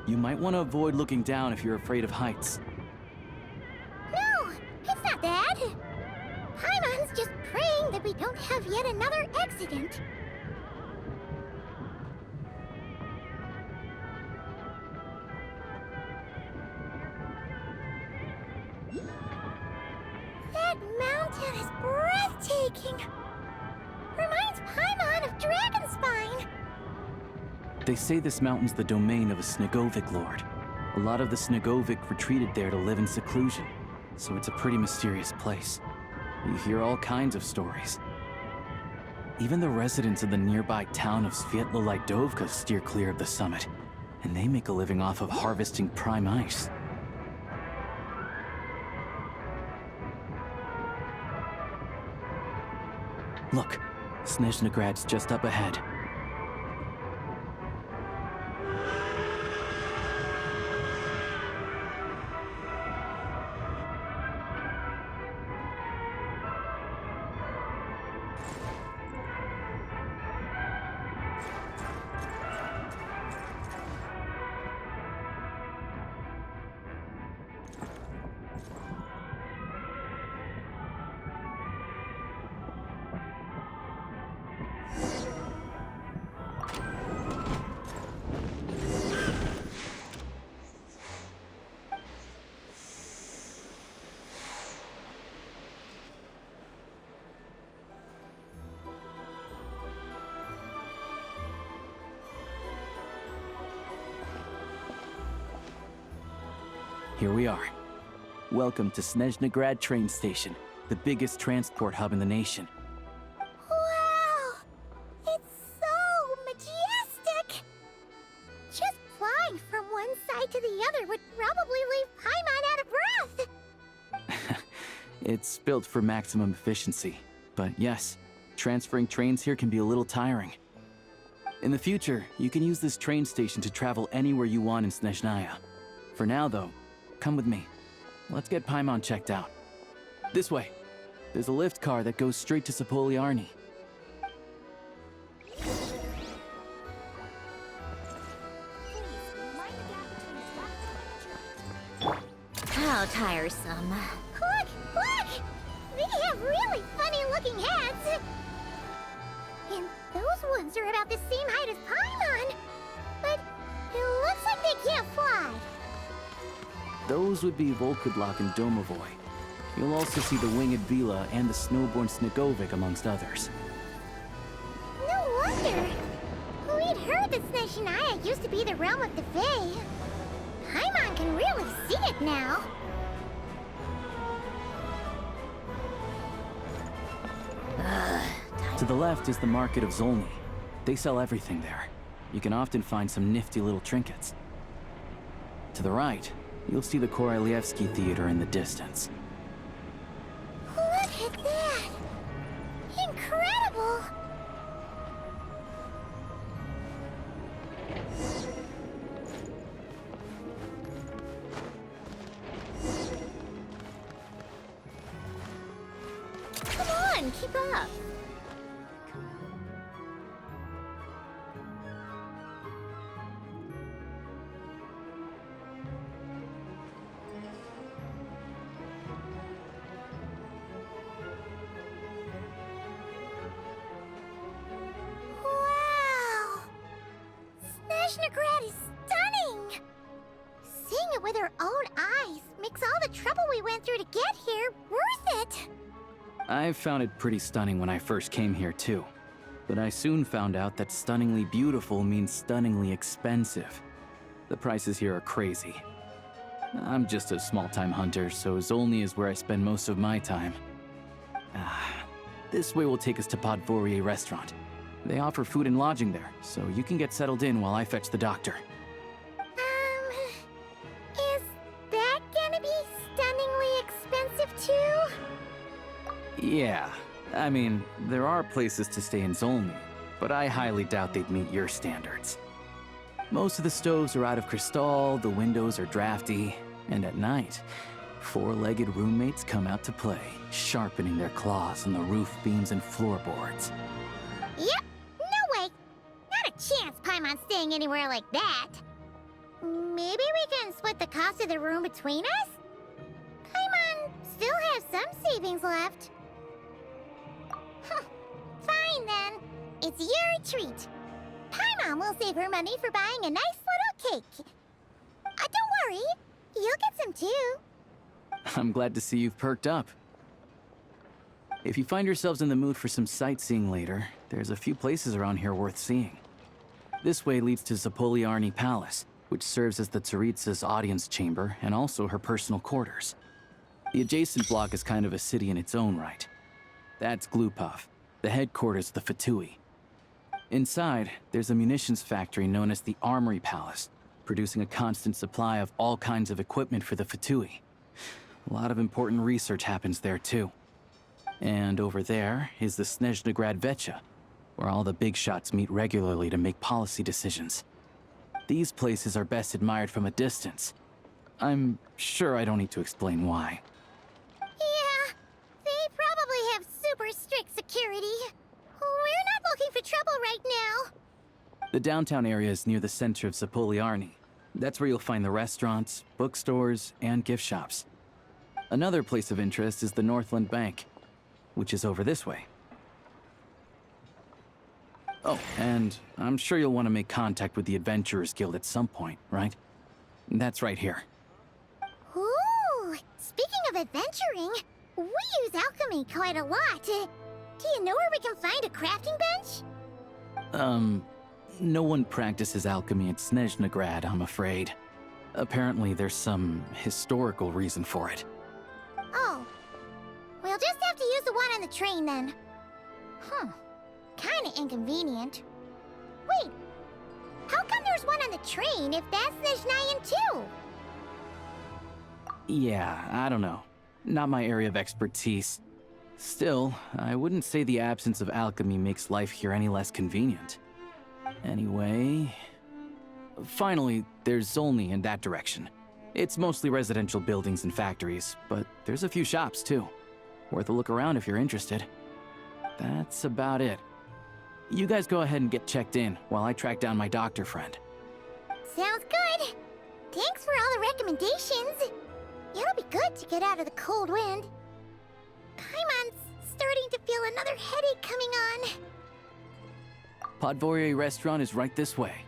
You might want to avoid looking down if you're afraid of heights. No, it's not that. Paimon's just praying that we don't have yet another accident. That mountain is breathtaking. Reminds Paimon of Dragonspine. They say this mountain's the domain of a Snegovic lord. A lot of the Snegovic retreated there to live in seclusion, so it's a pretty mysterious place. You hear all kinds of stories. Even the residents of the nearby town of Svietlo-Lidovka steer clear of the summit, and they make a living off of harvesting prime ice. Look, Snezhnograd's just up ahead. Here we are. Welcome to Snezhnograd train station, the biggest transport hub in the nation. Wow! It's so majestic! Just flying from one side to the other would probably leave Paimon out of breath! It's built for maximum efficiency, but yes, transferring trains here can be a little tiring. In the future, you can use this train station to travel anywhere you want in Snezhnaya. For now, though, come with me. Let's get Paimon checked out. This way. There's a lift car that goes straight to Sapoliarny. How tiresome. Look! Look! They have really funny-looking hats! And those ones are about the same height as Paimon! But it looks like they can't fly! Those would be Volkudlak and Domovoy. You'll also see the winged Vila and the snowborn Snegovic amongst others. No wonder! We'd heard that Snezhnaya used to be the realm of the Fae. Paimon can really see it now. To the left is the market of Zolny. They sell everything there. You can often find some nifty little trinkets. To the right, you'll see the Korolyevsky Theater in the distance. Look at that! Incredible! Come on, keep up. Wow! Snezhnograd is stunning! Seeing it with our own eyes makes all the trouble we went through to get here worth it! I found it pretty stunning when I first came here too. But I soon found out that stunningly beautiful means stunningly expensive. The prices here are crazy. I'm just a small-time hunter, so Zolny is where I spend most of my time. This way will take us to Podvorier restaurant. They offer food and lodging there, so you can get settled in while I fetch the doctor. Is that gonna be stunningly expensive too? Yeah, I mean, there are places to stay in Zolny, but I highly doubt they'd meet your standards. Most of the stoves are out of crystal, the windows are drafty, and at night, four-legged roommates come out to play, sharpening their claws on the roof beams and floorboards. Yep, no way! Not a chance Paimon's staying anywhere like that! Maybe we can split the cost of the room between us? Paimon still has some savings left. Fine then. It's your treat. Paimon will save her money for buying a nice little cake. Don't worry. You'll get some too. I'm glad to see you've perked up. If you find yourselves in the mood for some sightseeing later, there's a few places around here worth seeing. This way leads to Zapoliarni Palace, which serves as the Tsaritsa's audience chamber and also her personal quarters. The adjacent block is kind of a city in its own right. That's Glupov, the headquarters of the Fatui. Inside, there's a munitions factory known as the Armory Palace, producing a constant supply of all kinds of equipment for the Fatui. A lot of important research happens there too. And over there is the Snezhnegrad Vecha, where all the big shots meet regularly to make policy decisions. These places are best admired from a distance. I'm sure I don't need to explain why. Yeah, they probably have super strict security. We're not looking for trouble right now. The downtown area is near the center of Zapoliarni. That's where you'll find the restaurants, bookstores, and gift shops. Another place of interest is the Northland Bank, which is over this way. Oh, and I'm sure you'll want to make contact with the Adventurers Guild at some point, right? That's right here. Ooh, speaking of adventuring, we use alchemy quite a lot. Do you know where we can find a crafting bench? No one practices alchemy at Snezhnegrad, I'm afraid. Apparently there's some historical reason for it. Oh, we'll just have to use the one on the train then. Kinda inconvenient. Wait, how come there's one on the train if that's Snezhnayan too? Yeah, I don't know. Not my area of expertise. Still, I wouldn't say the absence of alchemy makes life here any less convenient. Anyway... Finally, there's Zolny in that direction. It's mostly residential buildings and factories, but there's a few shops too. Worth a look around if you're interested. That's about it. You guys go ahead and get checked in while I track down my doctor friend. Sounds good. Thanks for all the recommendations. It'll be good to get out of the cold wind. Paimon's starting to feel another headache coming on. Podvorye restaurant is right this way.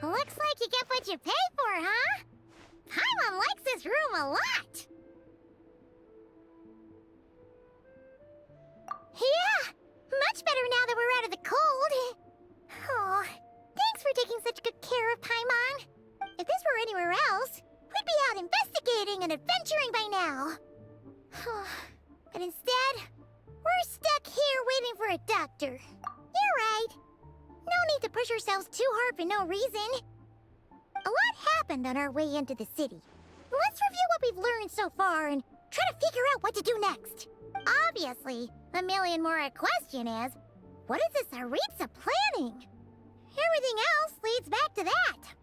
Looks like you get what you pay for, huh? Paimon likes this room a lot. Yeah, much better now that we're out of the cold. Oh, thanks for taking such good care of Paimon. If this were anywhere else, we'd be out investigating and adventuring by now. But instead, we're stuck here waiting for a doctor. You're right. No need to push ourselves too hard for no reason. A lot happened on our way into the city. Let's review what we've learned so far and try to figure out what to do next. Obviously, the million more question is, what is this Tsaritsa planning? Everything else leads back to that.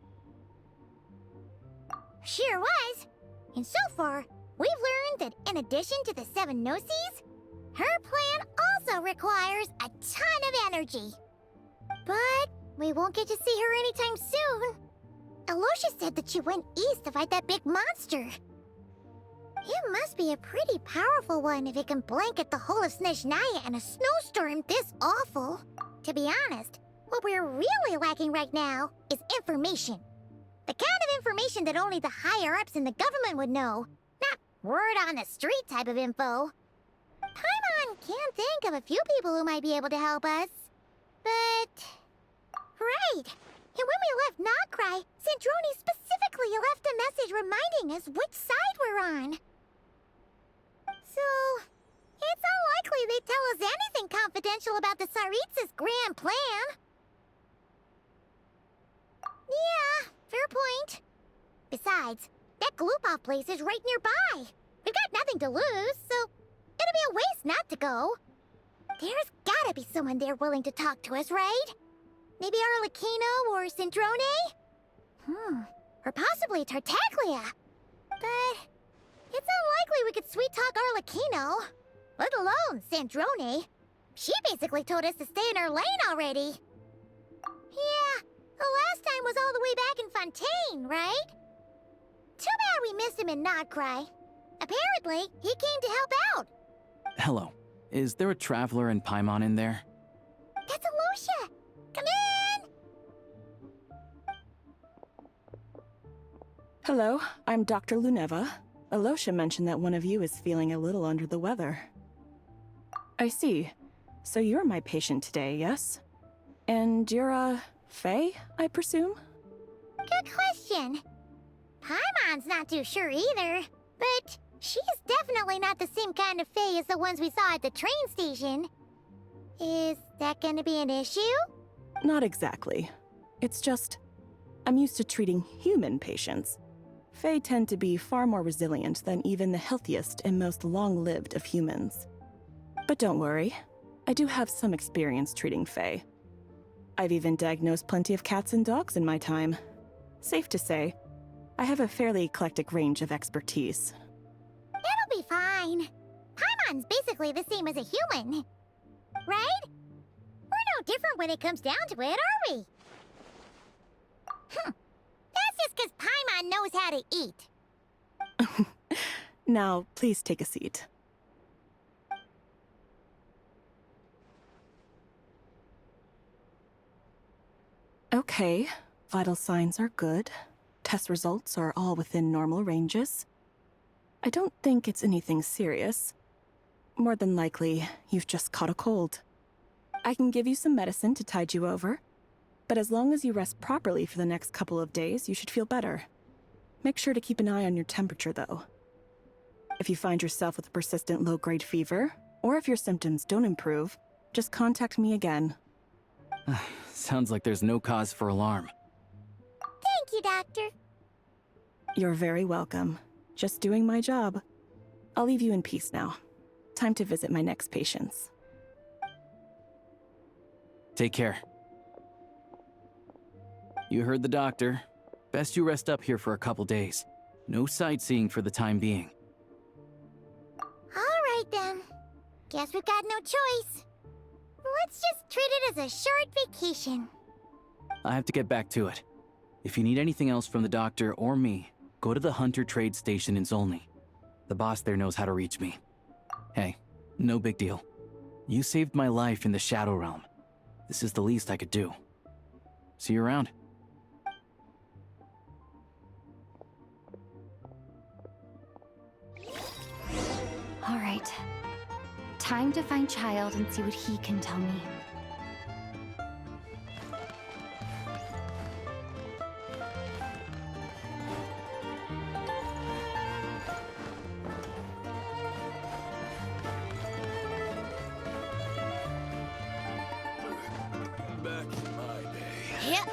Sure was. And so far, we've learned that in addition to the 7 Gnosis, her plan also requires a ton of energy. But we won't get to see her anytime soon. Alosha said that she went east to fight that big monster. It must be a pretty powerful one if it can blanket the whole of Snezhnaya in a snowstorm this awful. To be honest, what we're really lacking right now is information. The kind of information that only the higher-ups in the government would know, not word-on-the-street type of info. Paimon can think of a few people who might be able to help us, but Right. And when we left Nocry, Sandrone specifically left a message reminding us which side we're on. So, it's unlikely they'd tell us anything confidential about the Tsaritsa's grand plan. Yeah, fair point. Besides, that Gloop-Off place is right nearby. We've got nothing to lose, so it'll be a waste not to go. There's gotta be someone there willing to talk to us, right? Maybe Arlecchino or Sandrone? Or possibly Tartaglia. But it's unlikely we could sweet-talk Arlecchino, let alone Sandrone. She basically told us to stay in her lane already. Yeah, the last time was all the way back in Fontaine, right? Too bad we missed him in Nocry. Apparently, he came to help out. Hello. Is there a traveler in Paimon in there? That's Alosha! Come in! Hello, I'm Dr. Luneva. Alosha mentioned that one of you is feeling a little under the weather. I see. So you're my patient today, yes? And you're, Faye, I presume? Good question. Paimon's not too sure either, but she's definitely not the same kind of Fae as the ones we saw at the train station. Is that gonna be an issue? Not exactly. It's just, I'm used to treating human patients. Fae tend to be far more resilient than even the healthiest and most long-lived of humans. But don't worry, I do have some experience treating Fae. I've even diagnosed plenty of cats and dogs in my time. Safe to say, I have a fairly eclectic range of expertise. It'll be fine. Paimon's basically the same as a human. Right? We're no different when it comes down to it, are we? That's just because Paimon knows how to eat. Now, please take a seat. Okay, vital signs are good. Test results are all within normal ranges. I don't think it's anything serious. More than likely, you've just caught a cold. I can give you some medicine to tide you over, but as long as you rest properly for the next couple of days, you should feel better. Make sure to keep an eye on your temperature, though. If you find yourself with a persistent low-grade fever, or if your symptoms don't improve, just contact me again. Sounds like there's no cause for alarm. Thank you, Doctor. You're very welcome. Just doing my job. I'll leave you in peace now. Time to visit my next patients. Take care. You heard the doctor. Best you rest up here for a couple days. No sightseeing for the time being. Alright then. Guess we've got no choice. Let's just treat it as a short vacation. I have to get back to it. If you need anything else from the doctor or me, go to the Hunter Trade Station in Zolny. The boss there knows how to reach me. Hey, no big deal. You saved my life in the Shadow Realm. This is the least I could do. See you around. All right. Time to find Child and see what he can tell me. Back in my day. Yep.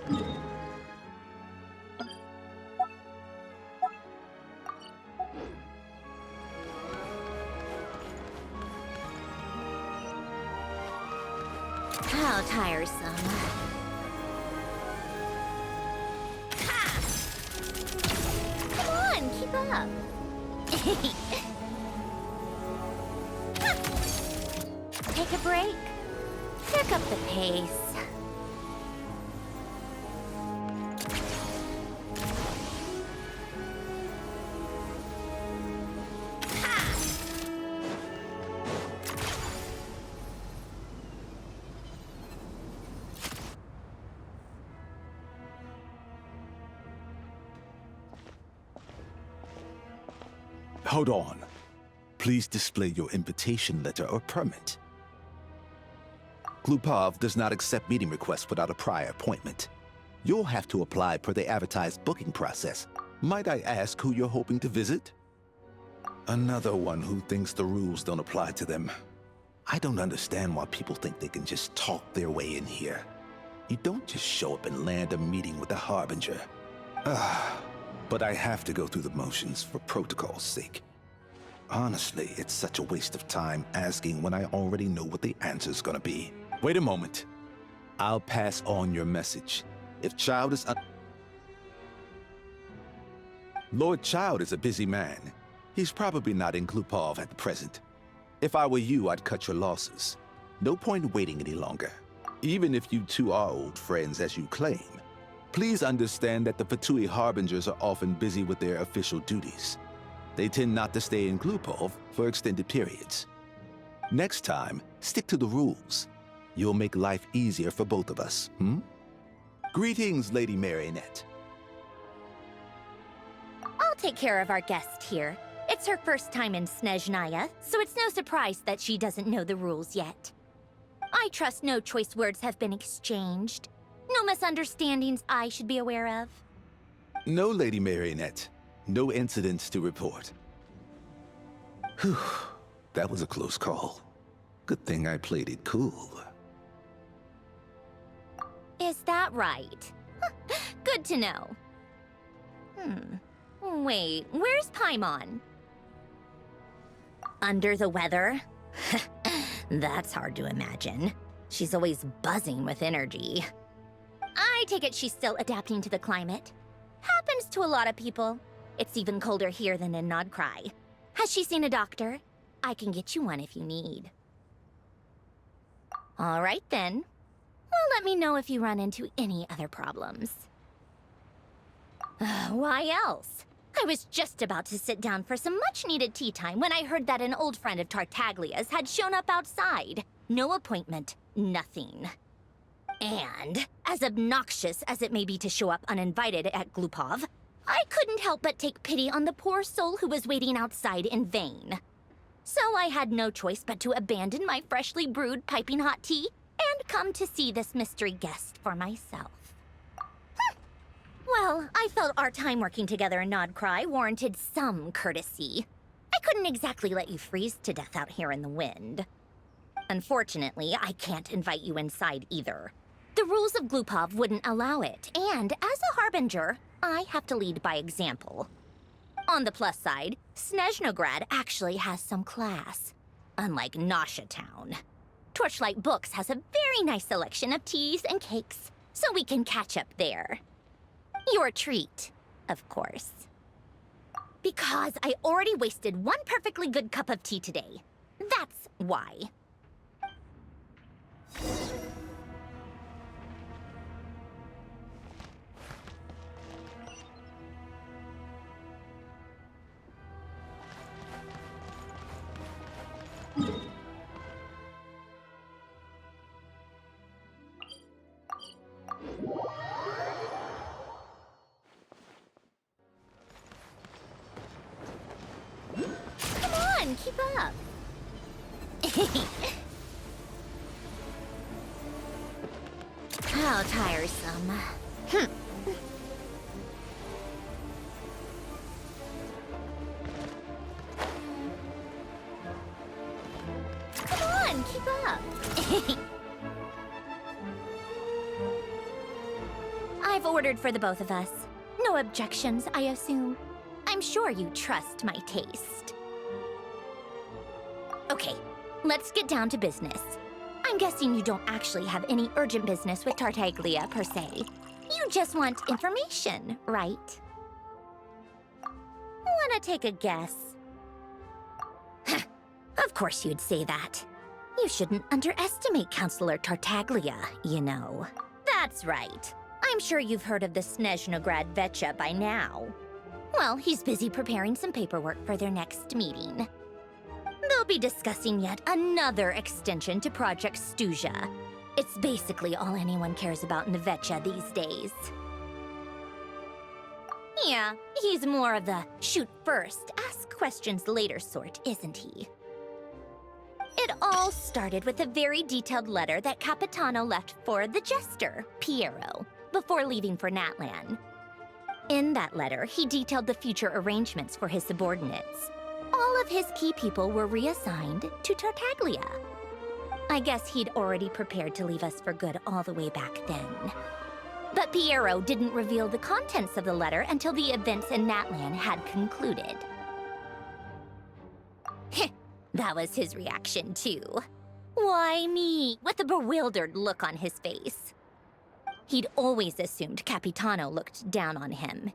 How tiresome. Come on, keep up. Take a break. Pick up the pace. Hold on. Please display your invitation letter or permit. Glupov does not accept meeting requests without a prior appointment. You'll have to apply per the advertised booking process. Might I ask who you're hoping to visit? Another one who thinks the rules don't apply to them. I don't understand why people think they can just talk their way in here. You don't just show up and land a meeting with the Harbinger. But I have to go through the motions for protocol's sake. Honestly, it's such a waste of time asking when I already know what the answer's gonna be. Wait a moment. I'll pass on your message. If Child is Lord Child is a busy man. He's probably not in Glupov at the present. If I were you, I'd cut your losses. No point waiting any longer. Even if you two are old friends as you claim, please understand that the Fatui Harbingers are often busy with their official duties. They tend not to stay in Glupov for extended periods. Next time, stick to the rules. You'll make life easier for both of us, Greetings, Lady Marionette. I'll take care of our guest here. It's her first time in Snezhnaya, so it's no surprise that she doesn't know the rules yet. I trust no choice words have been exchanged. No misunderstandings I should be aware of. No, Lady Marionette. No incidents to report. Whew, that was a close call. Good thing I played it cool. Is that right? Good to know. Wait, where's Paimon? Under the weather? That's hard to imagine. She's always buzzing with energy. I take it she's still adapting to the climate. Happens to a lot of people. It's even colder here than in Nodcry. Has she seen a doctor? I can get you one if you need. All right then. Well, let me know if you run into any other problems. Why else? I was just about to sit down for some much-needed tea time when I heard that an old friend of Tartaglia's had shown up outside. No appointment, nothing. And, as obnoxious as it may be to show up uninvited at Glupov, I couldn't help but take pity on the poor soul who was waiting outside in vain. So I had no choice but to abandon my freshly brewed piping hot tea and come to see this mystery guest for myself. Well, I felt our time working together in Nodcry warranted some courtesy. I couldn't exactly let you freeze to death out here in the wind. Unfortunately, I can't invite you inside either. The rules of Glupov wouldn't allow it, and as a Harbinger, I have to lead by example. On the plus side, Snezhnograd actually has some class, unlike Nosha Town. Torchlight Books has a very nice selection of teas and cakes, so we can catch up there. Your treat, of course. Because I already wasted one perfectly good cup of tea today. That's why. Keep up. How tiresome. Come on, keep up. I've ordered for the both of us. No objections, I assume. I'm sure you trust my taste. Okay, let's get down to business. I'm guessing you don't actually have any urgent business with Tartaglia, per se. You just want information, right? Wanna take a guess? Of course you'd say that. You shouldn't underestimate Counselor Tartaglia, you know. That's right. I'm sure you've heard of the Snezhnograd Vecha by now. Well, he's busy preparing some paperwork for their next meeting. They'll be discussing yet another extension to Project Stuja. It's basically all anyone cares about in the Vecha these days. Yeah, he's more of the shoot first, ask questions later sort, isn't he? It all started with a very detailed letter that Capitano left for the jester, Piero, before leaving for Natlan. In that letter, he detailed the future arrangements for his subordinates. All of his key people were reassigned to Tartaglia. I guess he'd already prepared to leave us for good all the way back then. But Piero didn't reveal the contents of the letter until the events in Natlan had concluded. That was his reaction, too. Why me? With a bewildered look on his face. He'd always assumed Capitano looked down on him.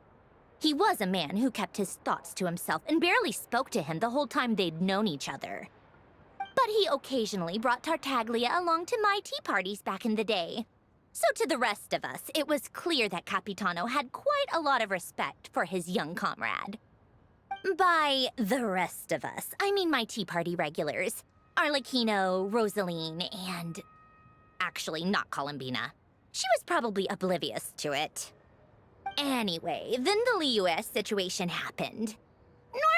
He was a man who kept his thoughts to himself and barely spoke to him the whole time they'd known each other. But he occasionally brought Tartaglia along to my tea parties back in the day. So to the rest of us, it was clear that Capitano had quite a lot of respect for his young comrade. By the rest of us, I mean my tea party regulars. Arlecchino, Rosaline, and... actually, not Columbina. She was probably oblivious to it. Anyway, then the Liues situation happened.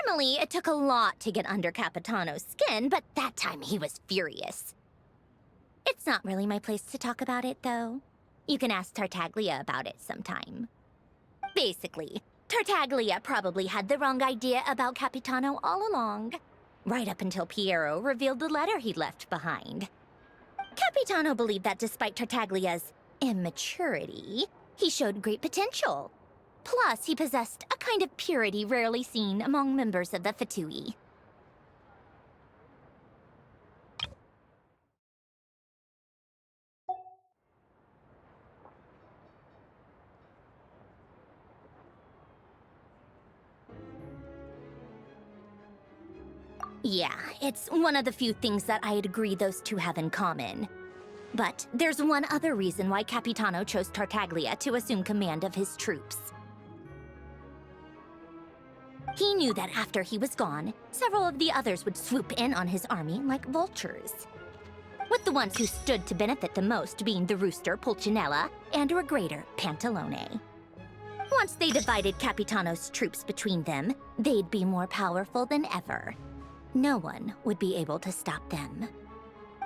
Normally, it took a lot to get under Capitano's skin, but that time he was furious. It's not really my place to talk about it, though. You can ask Tartaglia about it sometime. Basically, Tartaglia probably had the wrong idea about Capitano all along, right up until Piero revealed the letter he'd left behind. Capitano believed that despite Tartaglia's immaturity, he showed great potential. Plus, he possessed a kind of purity rarely seen among members of the Fatui. Yeah, it's one of the few things that I'd agree those two have in common. But there's one other reason why Capitano chose Tartaglia to assume command of his troops. He knew that after he was gone, several of the others would swoop in on his army like vultures. With the ones who stood to benefit the most being the rooster Pulcinella and Regrator Pantalone. Once they divided Capitano's troops between them, they'd be more powerful than ever. No one would be able to stop them.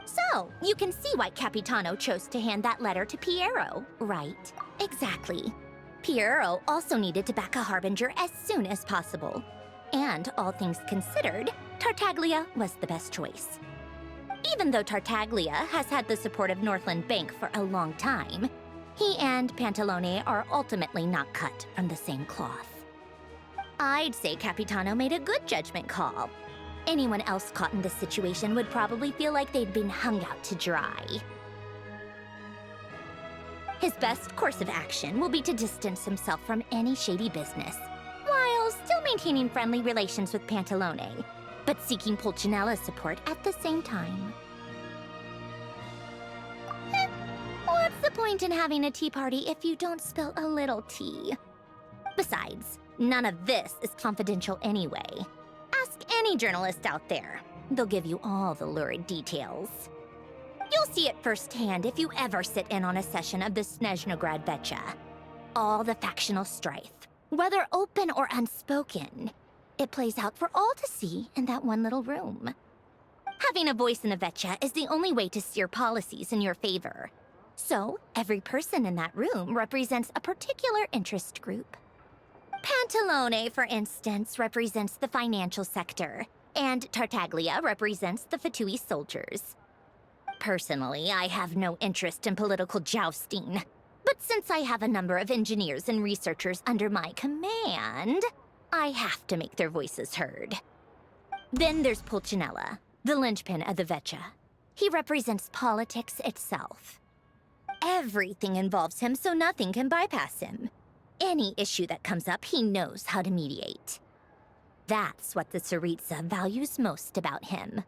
So, you can see why Capitano chose to hand that letter to Piero, right? Exactly. Piero also needed to back a harbinger as soon as possible. And all things considered, Tartaglia was the best choice. Even though Tartaglia has had the support of Northland Bank for a long time, he and Pantalone are ultimately not cut from the same cloth. I'd say Capitano made a good judgment call. Anyone else caught in this situation would probably feel like they'd been hung out to dry. His best course of action will be to distance himself from any shady business, while still maintaining friendly relations with Pantalone, but seeking Pulcinella's support at the same time. What's the point in having a tea party if you don't spill a little tea? Besides, none of this is confidential anyway. Ask any journalist out there. They'll give you all the lurid details. You'll see it firsthand if you ever sit in on a session of the Snezhnograd Vecha. All the factional strife, whether open or unspoken, it plays out for all to see in that one little room. Having a voice in the Vecha is the only way to steer policies in your favor. So, every person in that room represents a particular interest group. Pantalone, for instance, represents the financial sector, and Tartaglia represents the Fatui soldiers. Personally, I have no interest in political jousting. But since I have a number of engineers and researchers under my command, I have to make their voices heard. Then there's Pulcinella, the linchpin of the Vecha. He represents politics itself. Everything involves him, so nothing can bypass him. Any issue that comes up, he knows how to mediate. That's what the Tsaritsa values most about him.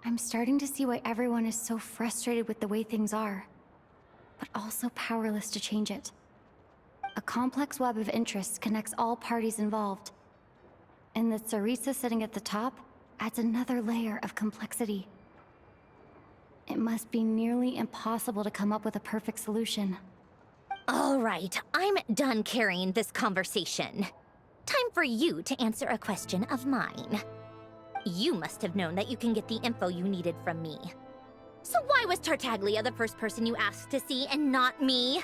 I'm starting to see why everyone is so frustrated with the way things are, but also powerless to change it. A complex web of interests connects all parties involved, and the Tsaritsa sitting at the top adds another layer of complexity. It must be nearly impossible to come up with a perfect solution. All right, I'm done carrying this conversation. Time for you to answer a question of mine. You must have known that you can get the info you needed from me. So why was Tartaglia the first person you asked to see and not me?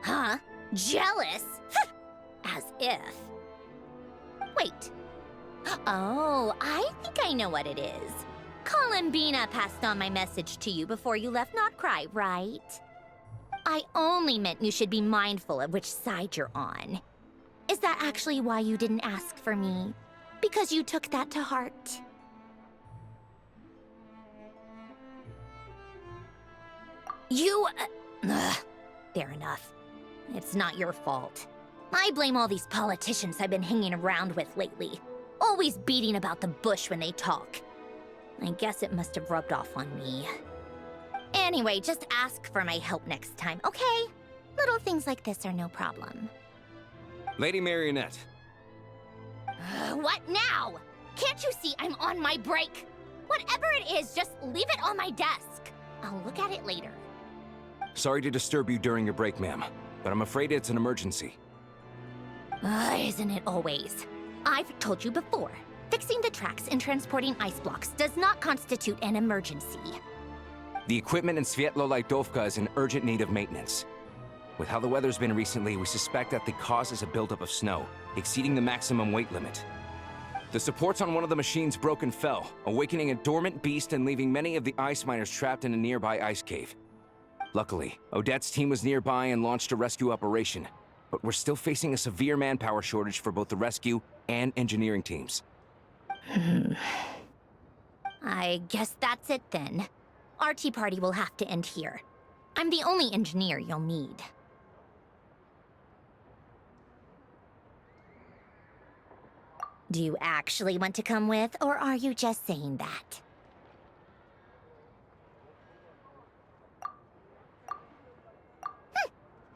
Huh? Jealous? As if. Wait. Oh, I think I know what it is. Columbina passed on my message to you before you left Notcry, right? I only meant you should be mindful of which side you're on. Is that actually why you didn't ask for me? Because you took that to heart? You... fair enough. It's not your fault. I blame all these politicians I've been hanging around with lately. Always beating about the bush when they talk. I guess it must have rubbed off on me. Anyway, just ask for my help next time, okay? Little things like this are no problem. Lady Marionette. What now? Can't you see I'm on my break? Whatever it is, just leave it on my desk. I'll look at it later. Sorry to disturb you during your break, ma'am, but I'm afraid it's an emergency. Isn't it always? I've told you before, fixing the tracks and transporting ice blocks does not constitute an emergency. The equipment in Svietlo-Lidovka is in urgent need of maintenance. With how the weather's been recently, we suspect that the cause is a buildup of snow, exceeding the maximum weight limit. The supports on one of the machines broke and fell, awakening a dormant beast and leaving many of the ice miners trapped in a nearby ice cave. Luckily, Odette's team was nearby and launched a rescue operation, but we're still facing a severe manpower shortage for both the rescue and engineering teams. I guess that's it then. Our tea party will have to end here. I'm the only engineer you'll need. Do you actually want to come with, or are you just saying that?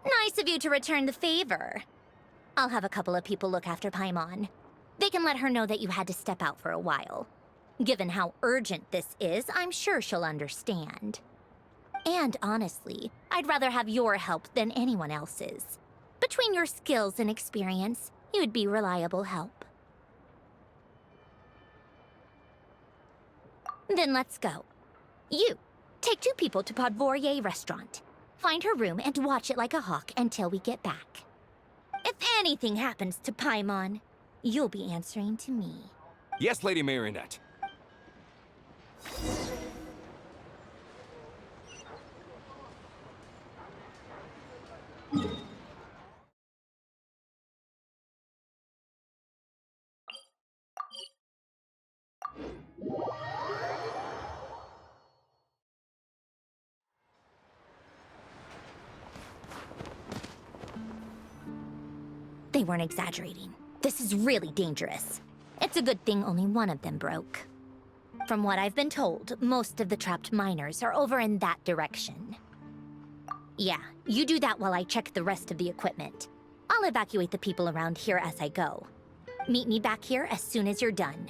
Nice of you to return the favor. I'll have a couple of people look after Paimon. They can let her know that you had to step out for a while. Given how urgent this is, I'm sure she'll understand. And honestly, I'd rather have your help than anyone else's. Between your skills and experience, you'd be reliable help. Then let's go. You, take 2 people to Podvorier restaurant. Find her room and watch it like a hawk until we get back. If anything happens to Paimon, you'll be answering to me. Yes, Lady Marionette. They weren't exaggerating. This is really dangerous. It's a good thing only one of them broke. From what I've been told, most of the trapped miners are over in that direction. Yeah, you do that while I check the rest of the equipment. I'll evacuate the people around here as I go. Meet me back here as soon as you're done.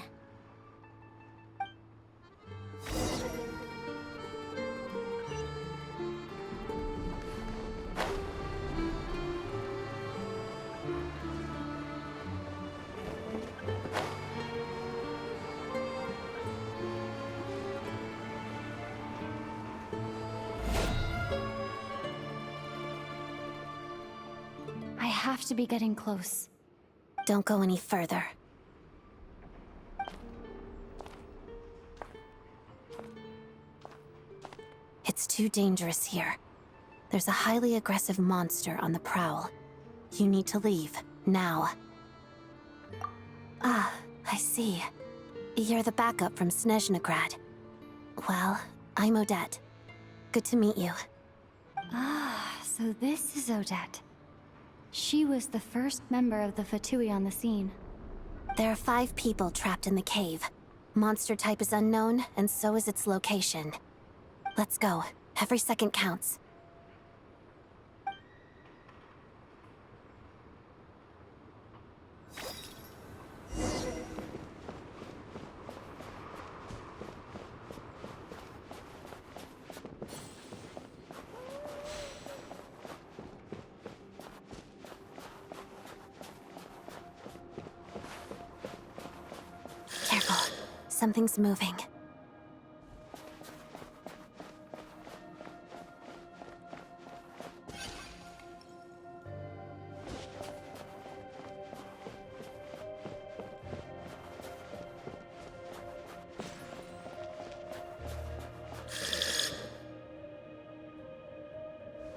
I have to be getting close. Don't go any further. It's too dangerous here. There's a highly aggressive monster on the prowl. You need to leave, now. Ah, I see. You're the backup from Snezhnograd. Well, I'm Odette. Good to meet you. Ah, so this is Odette. She was the first member of the Fatui on the scene. There are 5 people trapped in the cave. Monster type is unknown, and so is its location. Let's go. Every second counts. Careful. Something's moving.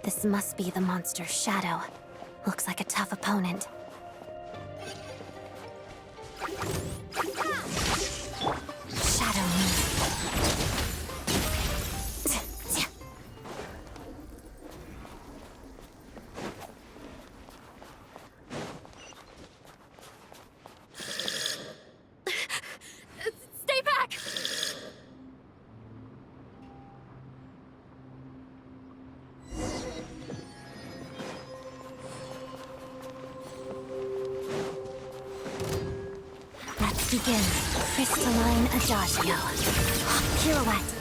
This must be the monster's shadow. Looks like a tough opponent. Shadow move. Stay back! Let's begin. Crystalline Adagio. Pirouette.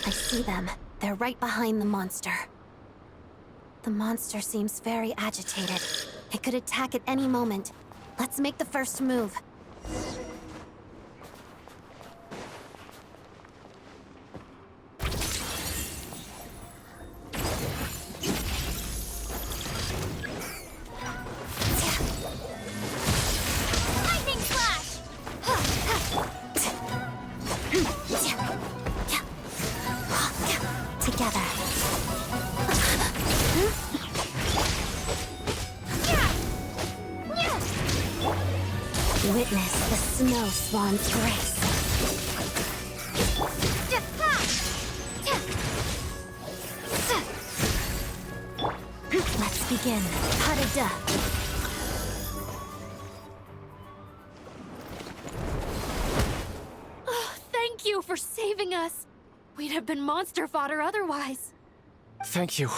I see them. They're right behind the monster. The monster seems very agitated. It could attack at any moment. Let's make the first move. Lightning flash! Together. Witness the snow swan's grace. Let's begin. Pas de deux. Thank you for saving us. We'd have been monster fodder otherwise. Thank you.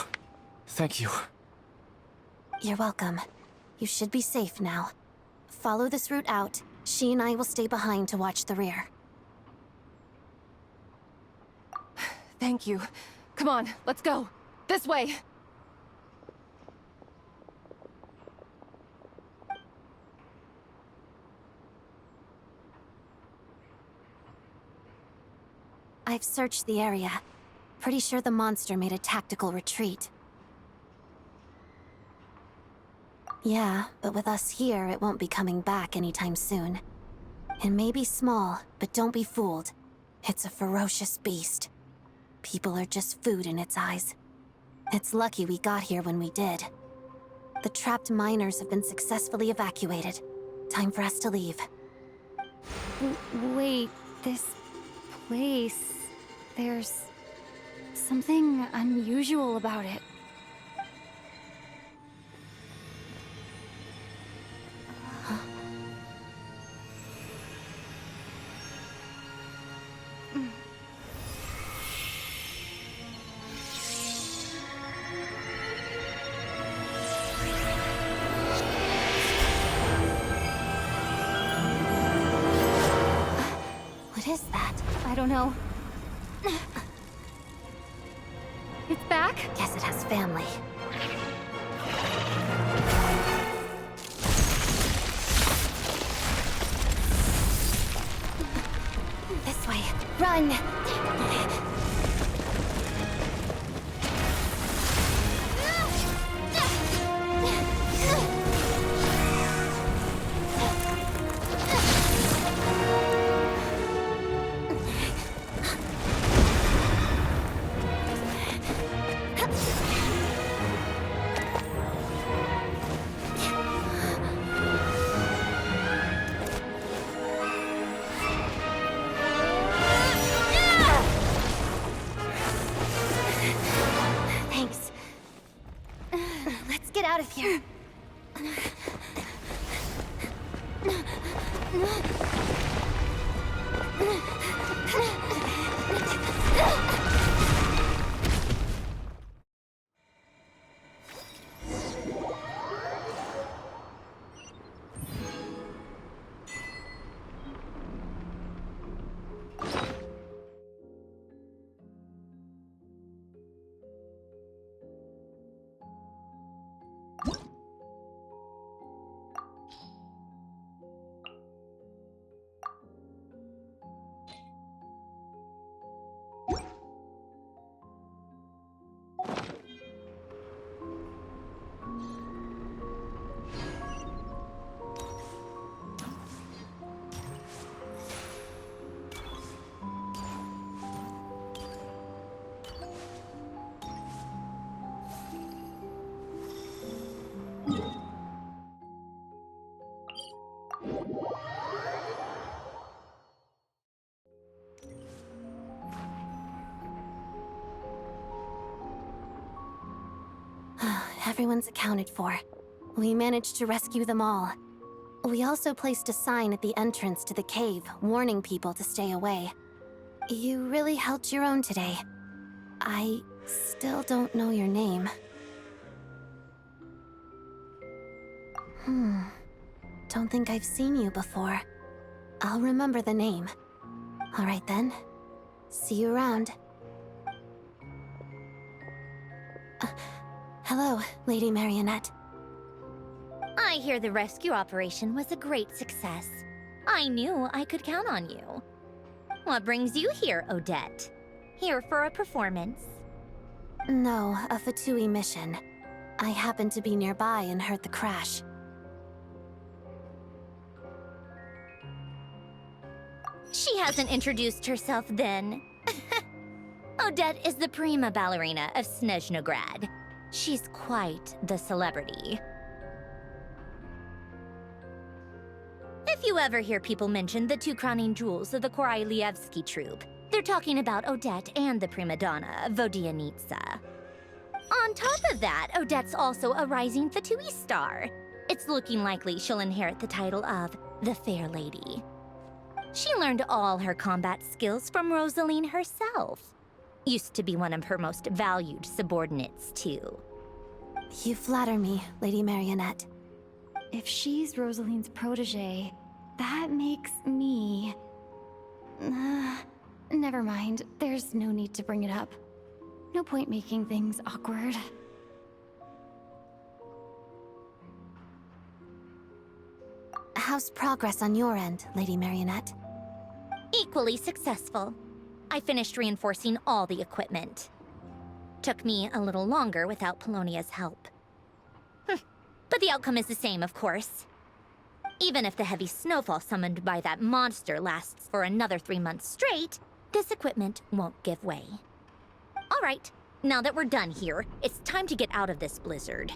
Thank you. You're welcome. You should be safe now. Follow this route out. She and I will stay behind to watch the rear. Thank you. Come on, let's go. This way. I've searched the area. Pretty sure the monster made a tactical retreat. Yeah, but with us here, it won't be coming back anytime soon. It may be small, but don't be fooled. It's a ferocious beast. People are just food in its eyes. It's lucky we got here when we did. The trapped miners have been successfully evacuated. Time for us to leave. Wait, this place... There's something unusual about it. don't know. It's back? Guess it has family. This way. Run! Thanks. Let's get out of here. Everyone's accounted for. We managed to rescue them all. We also placed a sign at the entrance to the cave, warning people to stay away. You really held your own today. I still don't know your name. Don't think I've seen you before. I'll remember the name. All right then. See you around. Hello, Lady Marionette. I hear the rescue operation was a great success. I knew I could count on you. What brings you here, Odette? Here for a performance? No, a Fatui mission. I happened to be nearby and heard the crash. She hasn't introduced herself then. Odette is the prima ballerina of Snezhnograd. She's quite the celebrity. If you ever hear people mention the two crowning jewels of the Korailievsky troupe, they're talking about Odette and the prima donna, Vodianitsa. On top of that, Odette's also a rising Fatui star. It's looking likely she'll inherit the title of the Fair Lady. She learned all her combat skills from Rosaline herself. Used to be one of her most valued subordinates, too. You flatter me, Lady Marionette. If she's Rosaline's protege, that makes me... never mind. There's no need to bring it up. No point making things awkward. How's progress on your end, Lady Marionette? Equally successful. I finished reinforcing all the equipment. Took me a little longer without Polonia's help. But the outcome is the same, of course. Even if the heavy snowfall summoned by that monster lasts for another 3 months straight, this equipment won't give way. All right, now that we're done here, it's time to get out of this blizzard.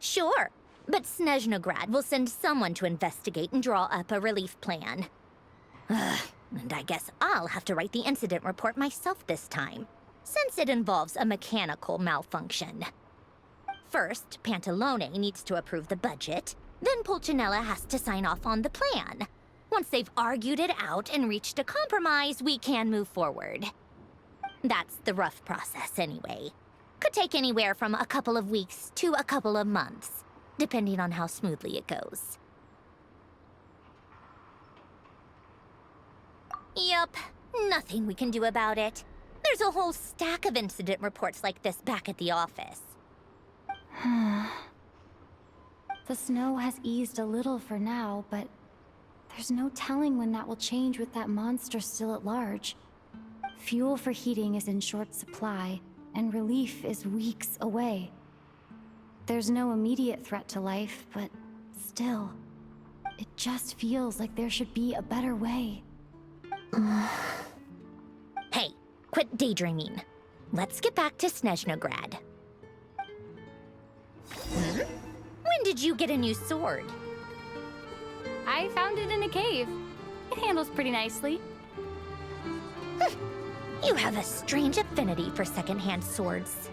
Sure, but Snezhnograd will send someone to investigate and draw up a relief plan. And I guess I'll have to write the incident report myself this time, since it involves a mechanical malfunction. First, Pantalone needs to approve the budget, then Pulcinella has to sign off on the plan. Once they've argued it out and reached a compromise, we can move forward. That's the rough process anyway. Could take anywhere from a couple of weeks to a couple of months, depending on how smoothly it goes. Yup, nothing we can do about it. There's a whole stack of incident reports like this back at the office. The snow has eased a little for now, but there's no telling when that will change with that monster still at large. Fuel for heating is in short supply, and relief is weeks away. There's no immediate threat to life, but still, it just feels like there should be a better way. Hey, quit daydreaming. Let's get back to Snezhnograd. When did you get a new sword? I found it in a cave. It handles pretty nicely. You have a strange affinity for secondhand swords.